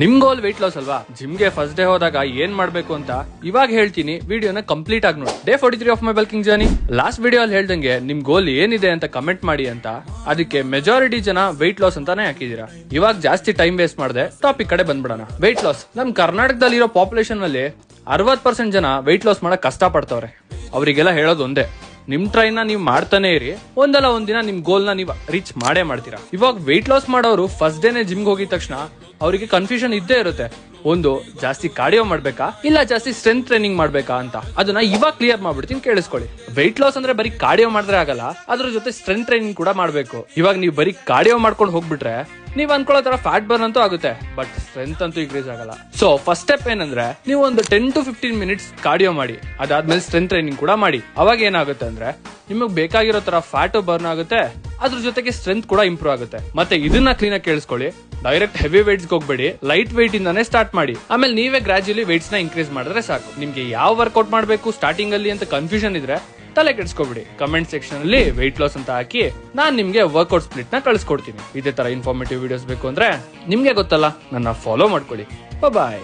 ನಿಮ್ ಗೋಲ್ weight loss ಅಲ್ವಾ? ಜಿಮ್ಗೆ first day ಹೋದಾಗ ಏನ್ ಮಾಡ್ಬೇಕು ಅಂತ ಇವಾಗ ಹೇಳ್ತೀನಿ, ವಿಡಿಯೋನ ಕಂಪ್ಲೀಟ್ ಆಗಿ ನೋಡಿ. Day 43 of my bulking journey. Last video ಅಲ್ಲಿ ಹೇಳ್ದಂಗೆ ನಿಮ್ ಗೋಲ್ ಏನಿದೆ ಅಂತ ಕಮೆಂಟ್ ಮಾಡಿ ಅಂತ. ಅದಕ್ಕೆ ಮೆಜಾರಿಟಿ ಜನ ವೆಯ್ಟ್ ಲಾಸ್ ಅಂತಾನೆ ಹಾಕಿದೀರಾ. ಇವಾಗ ಜಾಸ್ತಿ ಟೈಮ್ ವೇಸ್ಟ್ ಮಾಡದೆ ಟಾಪಿಕ್ ಕಡೆ ಬಂದ್ಬಿಡೋಣ. Weight loss. ನಮ್ ಕರ್ನಾಟಕದಲ್ಲಿರೋ ಪಾಪ್ಯುಲೇಷನ್ ಅಲ್ಲಿ 60% ಜನ ವೆಯ್ಟ್ ಲಾಸ್ ಮಾಡಕ್ ಕಷ್ಟ ಪಡ್ತವ್ರೆ. ಅವರಿಗೆಲ್ಲ ಹೇಳೋದು ಒಂದೇ, ನಿಮ್ ಟ್ರೈನ್ ನ ನೀವು ಮಾಡ್ತಾನೆ ಇರಿ, ಒಂದಲ್ಲ ಒಂದಿನ ನಿಮ್ ಗೋಲ್ ನ ನೀವು ರೀಚ್ ಮಾಡೇ ಮಾಡ್ತೀರಾ. ಇವಾಗ ವೆಯ್ಟ್ ಲಾಸ್ ಮಾಡೋರು ಫಸ್ಟ್ ಡೇನೆ ಜಿಮ್ಗೆ ಹೋಗಿದ ತಕ್ಷಣ ಅವರಿಗೆ ಕನ್ಫ್ಯೂಷನ್ ಇದ್ದೇ ಇರುತ್ತೆ. ಒಂದು, ಜಾಸ್ತಿ ಕಾರ್ಡಿಯೋ ಮಾಡ್ಬೇಕಾ ಇಲ್ಲ ಜಾಸ್ತಿ ಸ್ಟ್ರೆಂತ್ ಟ್ರೈನಿಂಗ್ ಮಾಡ್ಬೇಕಾ ಅಂತ. ಅದನ್ನ ಇವಾಗ ಕ್ಲಿಯರ್ ಮಾಡ್ಬಿಡ್ತೀನಿ, ಕೇಳಿಸ್ಕೊಳ್ಳಿ. ವೆಯ್ಟ್ ಲಾಸ್ ಅಂದ್ರೆ ಬರೀ ಕಾರ್ಡಿಯೋ ಮಾಡಿದ್ರೆ ಆಗಲ್ಲ, ಅದ್ರ ಜೊತೆ ಸ್ಟ್ರೆಂತ್ ಟ್ರೈನಿಂಗ್ ಕೂಡ ಮಾಡ್ಬೇಕು. ಇವಾಗ ನೀವು ಬರೀ ಕಾರ್ಡಿಯೋ ಮಾಡ್ಕೊಂಡು ಹೋಗ್ಬಿಟ್ರೆ ನೀವ್ ಅನ್ಕೊಳ್ಳೋ ತರ ಫ್ಯಾಟ್ ಬರ್ನ್ ಅಂತೂ ಆಗುತ್ತೆ, ಬಟ್ ಸ್ಟ್ರೆಂತ್ ಅಂತೂ ಇನ್ಕ್ರೀಸ್ ಆಗಲ್ಲ. ಸೊ ಫಸ್ಟ್ ಸ್ಟೆಪ್ ಏನಂದ್ರೆ, ನೀವು ಒಂದು 10 to 15 ಮಿನಿಟ್ಸ್ ಕಾರ್ಡಿಯೋ ಮಾಡಿ, ಅದಾದ್ಮೇಲೆ ಸ್ಟ್ರೆಂತ್ ಟ್ರೈನಿಂಗ್ ಕೂಡ ಮಾಡಿ. ಅವಾಗ ಏನಾಗುತ್ತೆ ಅಂದ್ರೆ ನಿಮಗ್ ಬೇಕಾಗಿರೋ ತರ ಫ್ಯಾಟ್ ಬರ್ನ್ ಆಗುತ್ತೆ, ಅದ್ರ ಜೊತೆಗೆ ಸ್ಟ್ರೆಂತ್ ಕೂಡ ಇಂಪ್ರೂವ್ ಆಗುತ್ತೆ. ಮತ್ತೆ ಇದನ್ನ ಕ್ಲೀನ್ ಆಗಿ ಕೇಳಿಸ್ಕೊಳ್ಳಿ, ಡೈರೆಕ್ಟ್ ಹೆವಿ ವೇಟ್ಸ್ ಹೋಗ್ಬೇಡಿ, ಲೈಟ್ ವೇಟ್ ಇಂದಾನೆ ಸ್ಟಾರ್ಟ್ ಮಾಡಿ. ಆಮೇಲೆ ನೀವೇ ಗ್ರಾಜುಯಲಿ ವೇಟ್ಸ್ ನ ಇನ್ಕ್ರೀಸ್ ಮಾಡಿದ್ರೆ ಸಾಕು. ನಿಮ್ಗೆ ಯಾವ ವರ್ಕೌಟ್ ಮಾಡ್ಬೇಕು ಸ್ಟಾರ್ಟಿಂಗ್ ಅಲ್ಲಿ ಅಂತ ಕನ್ಫ್ಯೂಷನ್ ಇದ್ರೆ ತಲೆ ಕೆಡಿಸ್ಕೊಬಿಡಿ. ಕಮೆಂಟ್ ಸೆಕ್ಷನ್ ಅಲ್ಲಿ ವೆಯ್ಟ್ ಲಾಸ್ ಅಂತ ಹಾಕಿ, ನಾನ್ ನಿಮ್ಗೆ ವರ್ಕೌಟ್ ಸ್ಪ್ಲಿಟ್ ನ ಕಳಿಸ್ಕೊಡ್ತೀನಿ. ಇದೇ ತರ ಇನ್ಫಾರ್ಮೇಟಿವ್ ವಿಡಿಯೋಸ್ ಬೇಕು ಅಂದ್ರೆ ನಿಮ್ಗೆ ಗೊತ್ತಲ್ಲ, ನನ್ನ ಫಾಲೋ ಮಾಡ್ಕೊಳ್ಳಿ. ಬಾಯ್.